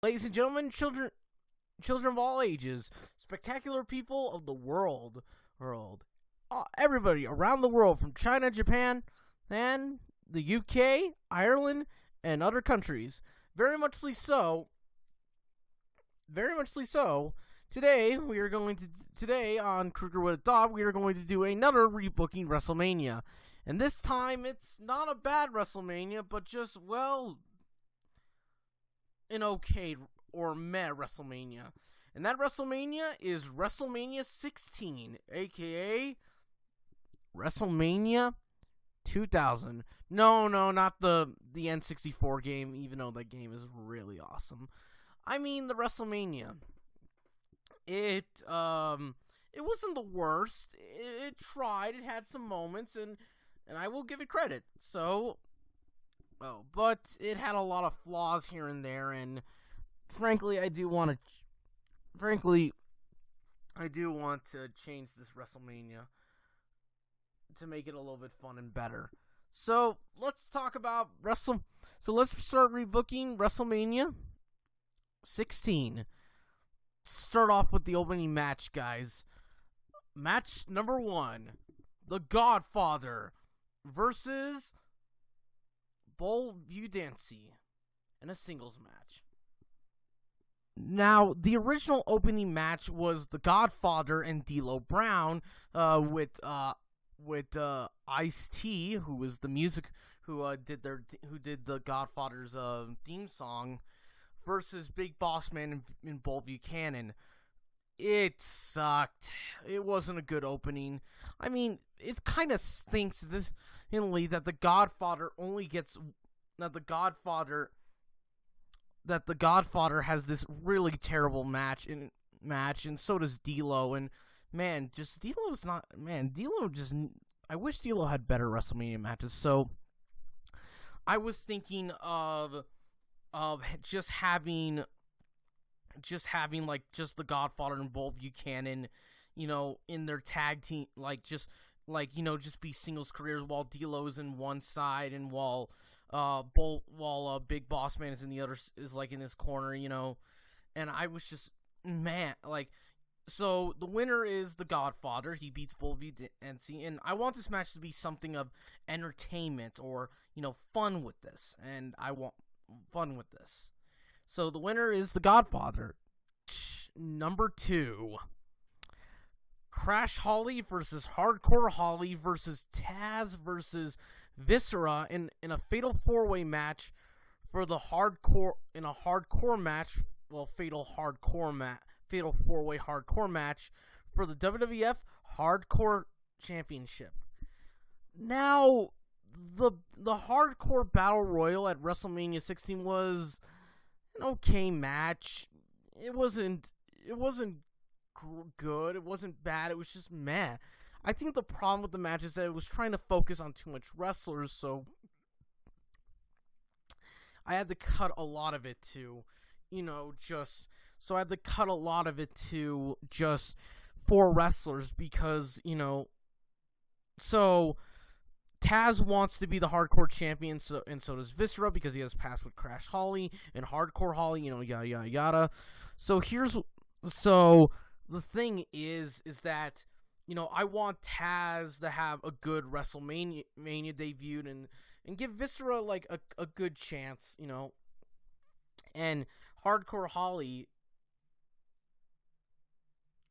Ladies and gentlemen, children of all ages, spectacular people of the world, everybody around the world, from China, Japan, and the UK, Ireland, and other countries. Very muchly so. Today on Krueger With A Thought, we are going to do another Rebooking WrestleMania. And this time, it's not a bad WrestleMania, but just, well, an okay or meh WrestleMania. And that WrestleMania is WrestleMania 16, aka WrestleMania 2000. No, not the N64 game, even though that game is really awesome. I mean the WrestleMania. It wasn't the worst. It tried. It had some moments, and I will give it credit. But it had a lot of flaws here and there, and frankly, I do want to change this WrestleMania to make it a little bit fun and better. So let's talk about So let's start rebooking WrestleMania 16. Start off with the opening match, guys. Match number 1: The Godfather versus Benoit in a singles match. Now, the original opening match was The Godfather and DLo Brown with Ice-T, who was the music who did the Godfather's theme song, versus Big Boss Man and Bull Buchanan. It sucked. It wasn't a good opening. I mean, it kind of stinks that the Godfather has this really terrible match, and so does DLo. And I wish DLo had better WrestleMania matches. So I was thinking of just having the Godfather and Bull Buchanan, in their tag team, just be singles careers while DLo's in one side and while Big Boss Man is in the other, is in his corner, and I was just, so the winner is the Godfather. He beats Bull Buchanan, and I want this match to be something of entertainment or, fun with this, and I want fun with this. So the winner is the Godfather. Number 2. Crash Holly versus Hardcore Holly versus Taz versus Viscera in a fatal 4-way match for the fatal 4-way hardcore match for the WWF Hardcore Championship. Now, the Hardcore Battle Royal at WrestleMania 16 was an okay match. It wasn't good. It wasn't bad. It was just meh. I think the problem with the match is that it was trying to focus on too much wrestlers, so I had to cut a lot of it to, just 4 wrestlers because, so Taz wants to be the Hardcore Champion, and so does Viscera, because he has passed with Crash Holly and Hardcore Holly, yada yada yada. So the thing is that, I want Taz to have a good WrestleMania debut and give Viscera a good chance, and Hardcore Holly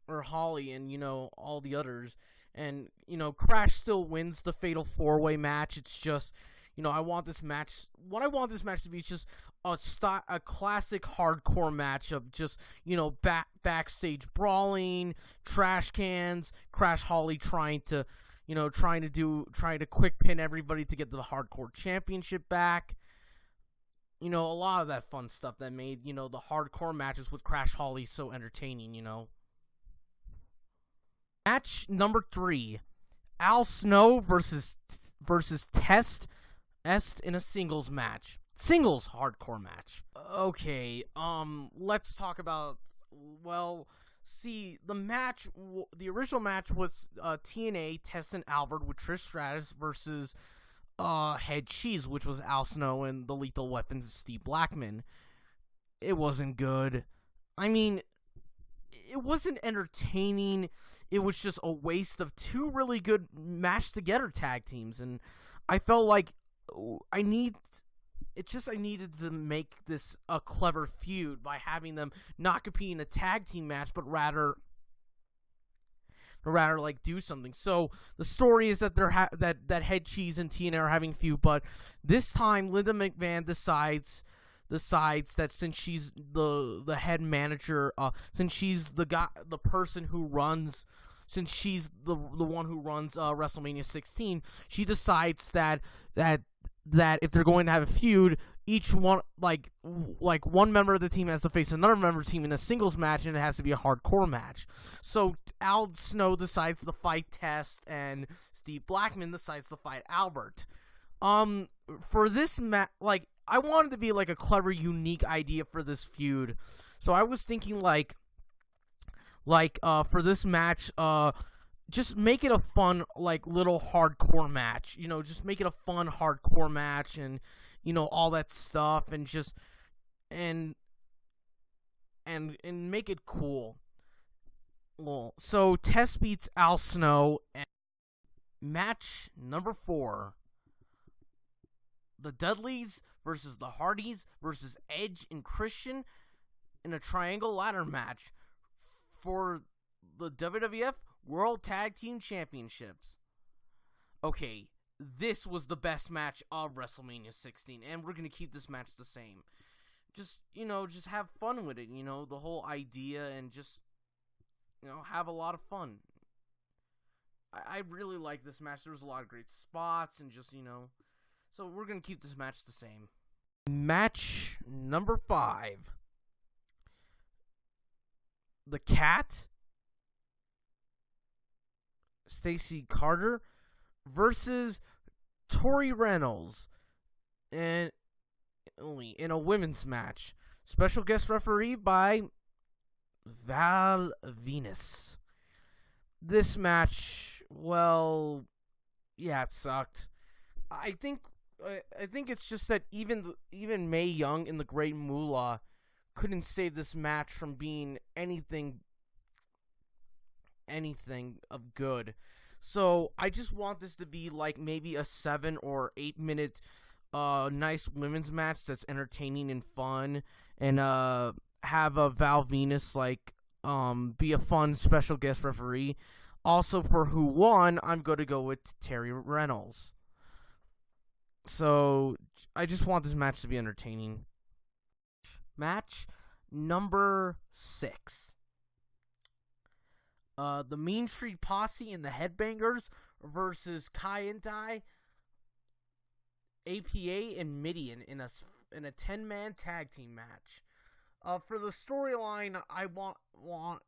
and all the others. And, Crash still wins the Fatal 4-Way match. It's just, what I want this match to be is just a classic hardcore match of just, backstage brawling, trash cans, Crash Holly trying to quick pin everybody to get the Hardcore Championship back. A lot of that fun stuff that made, the hardcore matches with Crash Holly so entertaining, Match number 3: Al Snow versus Test Est in a singles match. Singles hardcore match. Okay, let's talk about, the original match was TNA, Test and Albert with Trish Stratus versus Head Cheese, which was Al Snow and the Lethal Weapons of Steve Blackman. it wasn't good. I mean, it wasn't entertaining. It was just a waste of two really good matched together tag teams, and I felt like I needed to make this a clever feud by having them not compete in a tag team match, but rather like do something. So the story is that that Head Cheese and TNA are having a feud, but this time Linda McMahon decides that since she's the head manager, since she's the one who runs WrestleMania 16, she decides that if they're going to have a feud, each one like one member of the team has to face another member of the team in a singles match, and it has to be a hardcore match. So Al Snow decides to fight Test, and Steve Blackman decides to fight Albert. For this match, I wanted to be like a clever, unique idea for this feud. So I was thinking for this match, just make it a fun, little hardcore match. Just make it a fun hardcore match, and all that stuff, and just and make it cool. Well, so Test beats Al Snow, and match number 4. The Dudleys versus the Hardys versus Edge and Christian in a triangle ladder match for the WWF World Tag Team Championships. Okay, this was the best match of WrestleMania 16, and we're going to keep this match the same. Just have fun with it, the whole idea, and just, have a lot of fun. I really like this match. There was a lot of great spots, and just, so we're going to keep this match the same. Match number 5. The Cat, Stacy Carter versus Tori Reynolds in a women's match. Special guest referee by Val Venus. This match, well, yeah, it sucked. I think it's just that even Mae Young and the Great Moolah couldn't save this match from being anything of good. So I just want this to be maybe a 7 or 8 minute nice women's match that's entertaining and fun, and have a Val Venus be a fun special guest referee. Also, for who won, I'm going to go with Terry Reynolds. So I just want this match to be entertaining. Match number 6. The Mean Street Posse and the Headbangers versus Kai and Tai, APA, and Midian in a 10-man tag team match. For the storyline, I want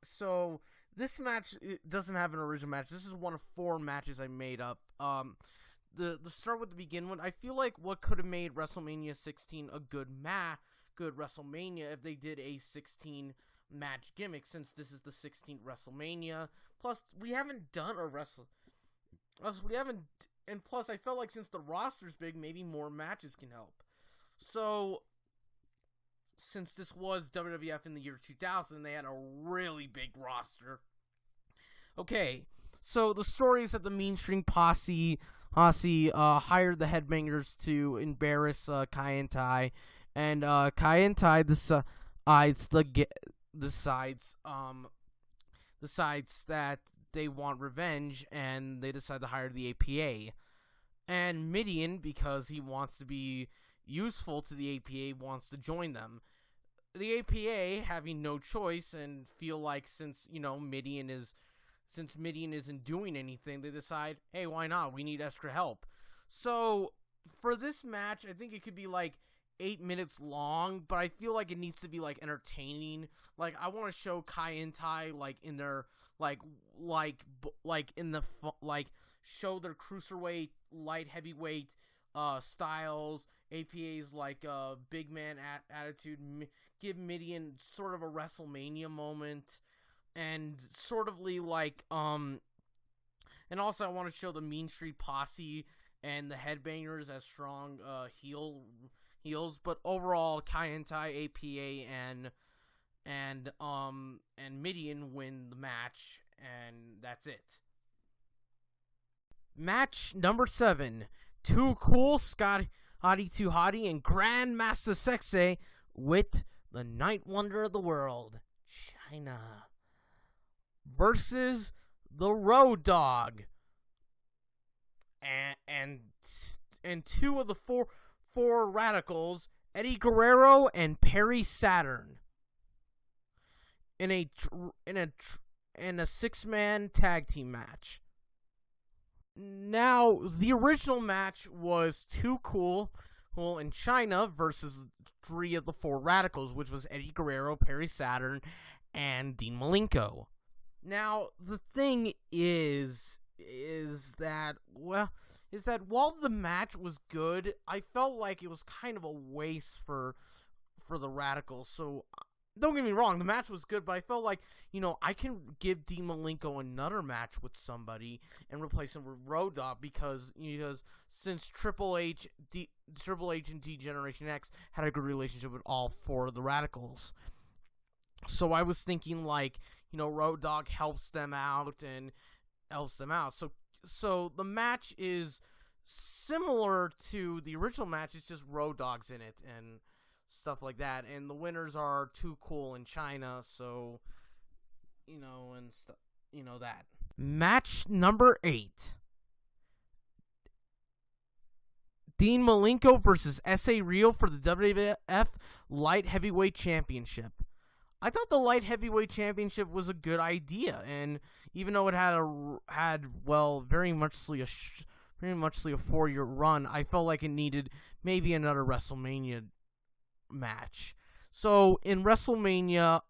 so this match doesn't have an original match. This is one of 4 matches I made up. The start with the begin with, I feel like what could have made WrestleMania 16 a good WrestleMania if they did a 16 match gimmick, since this is the 16th WrestleMania. Plus, we haven't done a and plus I felt like since the roster's big, maybe more matches can help. So, since this was WWF in the year 2000, they had a really big roster. Okay, so the story is that the Mean Street Posse hired the Headbangers to embarrass Kai and Tai, and Kai and Tai decides that they want revenge, and they decide to hire the APA. And Midian, because he wants to be useful to the APA, wants to join them. The APA, having no choice, and feel like since Midian isn't doing anything, they decide, hey, why not? We need extra help. So for this match, I think it could be 8 minutes long, but I feel like it needs to be entertaining. I want to show Kai and Tai in their show their cruiserweight, light heavyweight styles. APA's big man attitude. Give Midian sort of a WrestleMania moment, and sort of and also I want to show the Mean Street Posse and the Headbangers as strong heel heels, but overall Kaientai, APA, and Midian win the match, and that's it. Match number 7. Too Cool, Scotty Too Hottie, and Grandmaster Sexay with the Night Wonder of the World, China, versus the Road Dogg and two of the four radicals, Eddie Guerrero and Perry Saturn, in a 6-man tag team match. Now, the original match was Too Cool in China versus 3 of the 4 radicals, which was Eddie Guerrero, Perry Saturn, and Dean Malenko. Now, the thing is that while the match was good, I felt like it was kind of a waste for the radicals. So, don't get me wrong, the match was good, but I felt like, I can give Dean Malenko another match with somebody and replace him with Road Dogg because since Triple H and D-Generation X had a good relationship with all 4 of the radicals. So I was thinking Road Dogg helps them out. So the match is similar to the original match, it's just Road Dogg's in it and stuff like that, and the winners are Too Cool in China, so and stuff, that. Match number 8. Dean Malenko versus S.A. Rio for the WWF Light Heavyweight Championship. I thought the Light Heavyweight Championship was a good idea, and even though it had very muchly a 4-year run, I felt like it needed maybe another WrestleMania match. So in WrestleMania,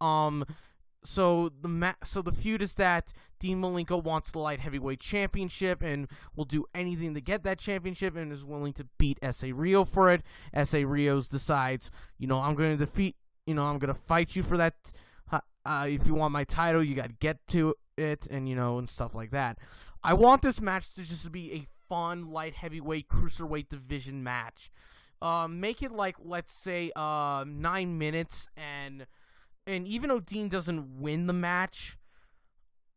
so the feud is that Dean Malenko wants the Light Heavyweight Championship and will do anything to get that championship and is willing to beat S.A. Rio for it. S.A. Rio decides, I'm going to fight you for that. If you want my title, you got to get to it, and stuff like that. I want this match to just be a fun light heavyweight cruiserweight division match. Make it let's say 9 minutes, and even though Dean doesn't win the match,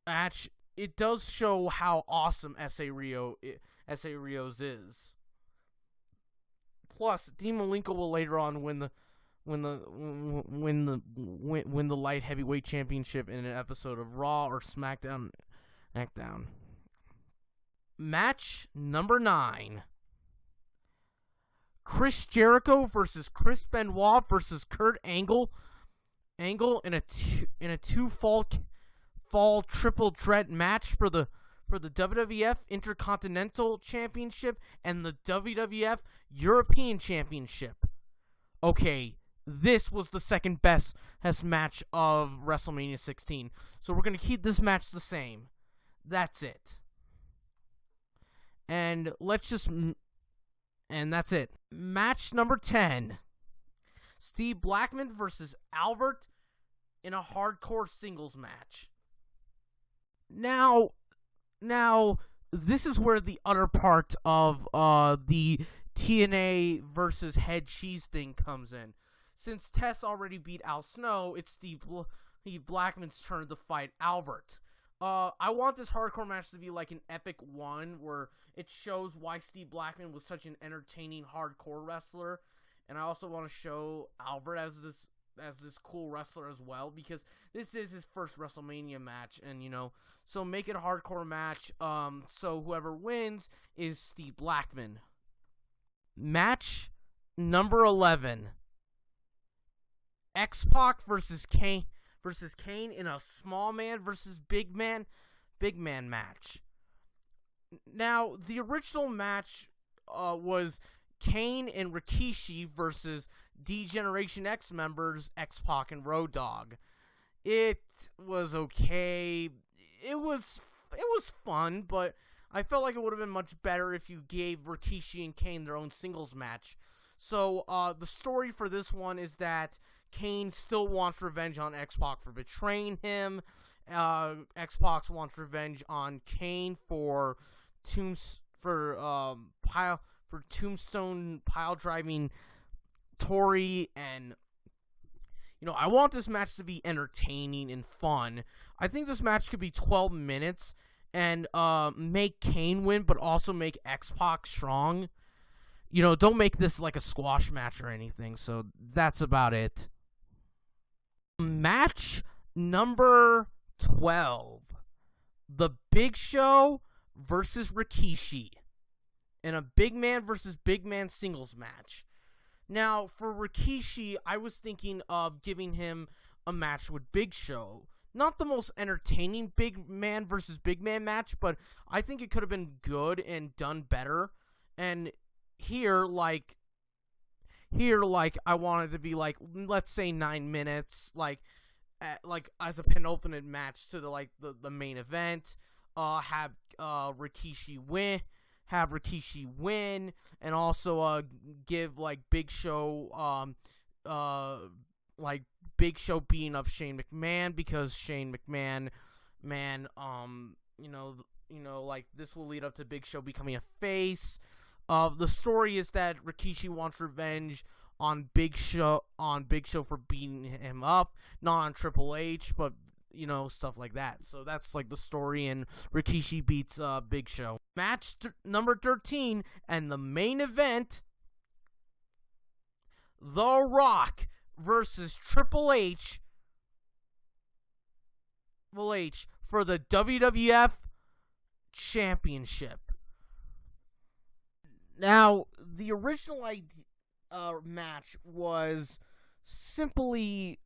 it does show how awesome S.A. Rio's is. Plus, Dean Malenko will later on win the light heavyweight championship in an episode of Raw or SmackDown. Match number 9. Chris Jericho versus Chris Benoit versus Kurt Angle in a two fall triple threat match for the WWF Intercontinental Championship and the WWF European Championship. Okay, this was the second best match of WrestleMania 16. So we're going to keep this match the same. That's it. And that's it. Match number 10. Steve Blackman versus Albert in a hardcore singles match. Now, this is where the other part of the TNA versus Head Cheese thing comes in. Since Tess already beat Al Snow, it's Steve Blackman's turn to fight Albert. I want this hardcore match to be like an epic one where it shows why Steve Blackman was such an entertaining hardcore wrestler, and I also want to show Albert as this cool wrestler as well, because this is his first WrestleMania match, and so make it a hardcore match. So whoever wins is Steve Blackman. Match number 11. Xpac versus Kane in a small man versus big man match. Now, the original match was Kane and Rikishi versus D-Generation X members Xpac and Road Dogg. It was okay. It was fun, but I felt like it would have been much better if you gave Rikishi and Kane their own singles match. So, the story for this one is that Kane still wants revenge on Xpac for betraying him. Xpac wants revenge on Kane for tombstone pile driving celebratory, and I want this match to be entertaining and fun. I think this match could be 12 minutes and make Kane win, but also make Xpac strong. Don't make this like a squash match or anything. So that's about it. Match number 12. The Big Show versus Rikishi in a big man versus big man singles match. Now, for Rikishi, I was thinking of giving him a match with Big Show. Not the most entertaining big man versus big man match, but I think it could have been good and done better. And here, I wanted to be like, let's say 9 minutes, like as a penultimate match to the main event. Have Rikishi win, and also give Big Show Big Show beating up Shane McMahon, because Shane McMahon, this will lead up to Big Show becoming a face. The story is that Rikishi wants revenge on Big Show for beating him up, not on Triple H, but stuff like that. So that's the story, and Rikishi beats Big Show. Match number 13, and the main event: The Rock versus Triple H for the WWF Championship. Now, the original match was The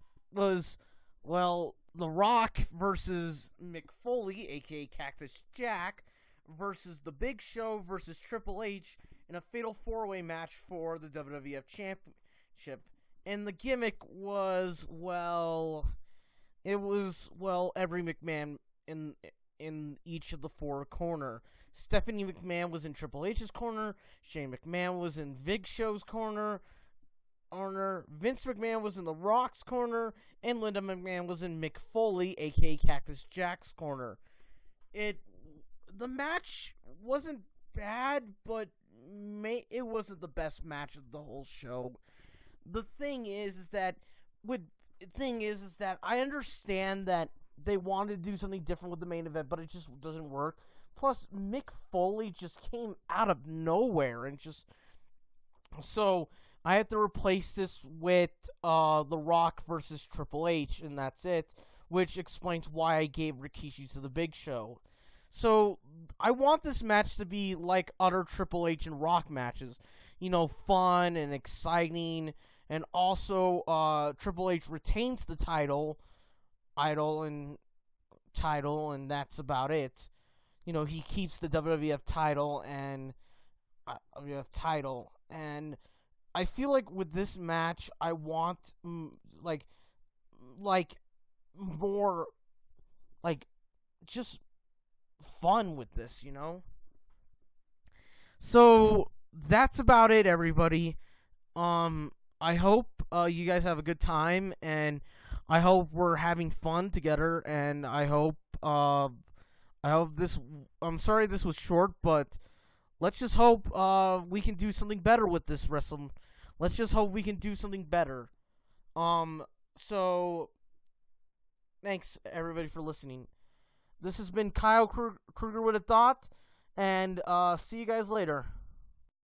Rock versus Mick Foley, aka Cactus Jack, versus The Big Show versus Triple H in a fatal 4-way match for the WWF Championship. And the gimmick was, every McMahon in each of the four corner. Stephanie McMahon was in Triple H's corner. Shane McMahon was in Big Show's corner. Vince McMahon was in The Rock's corner. And Linda McMahon was in Mick Foley, a.k.a. Cactus Jack's corner. The match wasn't bad, but it wasn't the best match of the whole show. The thing is that I understand that they wanted to do something different with the main event, but it just doesn't work. Plus, Mick Foley just came out of nowhere, and so I had to replace this with The Rock versus Triple H, and that's it, which explains why I gave Rikishi to the Big Show. So I want this match to be like other Triple H and Rock matches, fun and exciting, and also Triple H retains the title, and that's about it. He keeps the WWF title and I feel like with this match, I want more just fun with this, So that's about it, everybody. I hope you guys have a good time, and I hope we're having fun together, and I hope this. I'm sorry this was short, but let's just hope we can do something better with this wrestling. Let's just hope we can do something better. So thanks everybody for listening. This has been Kyle Krueger with a Thought, and see you guys later.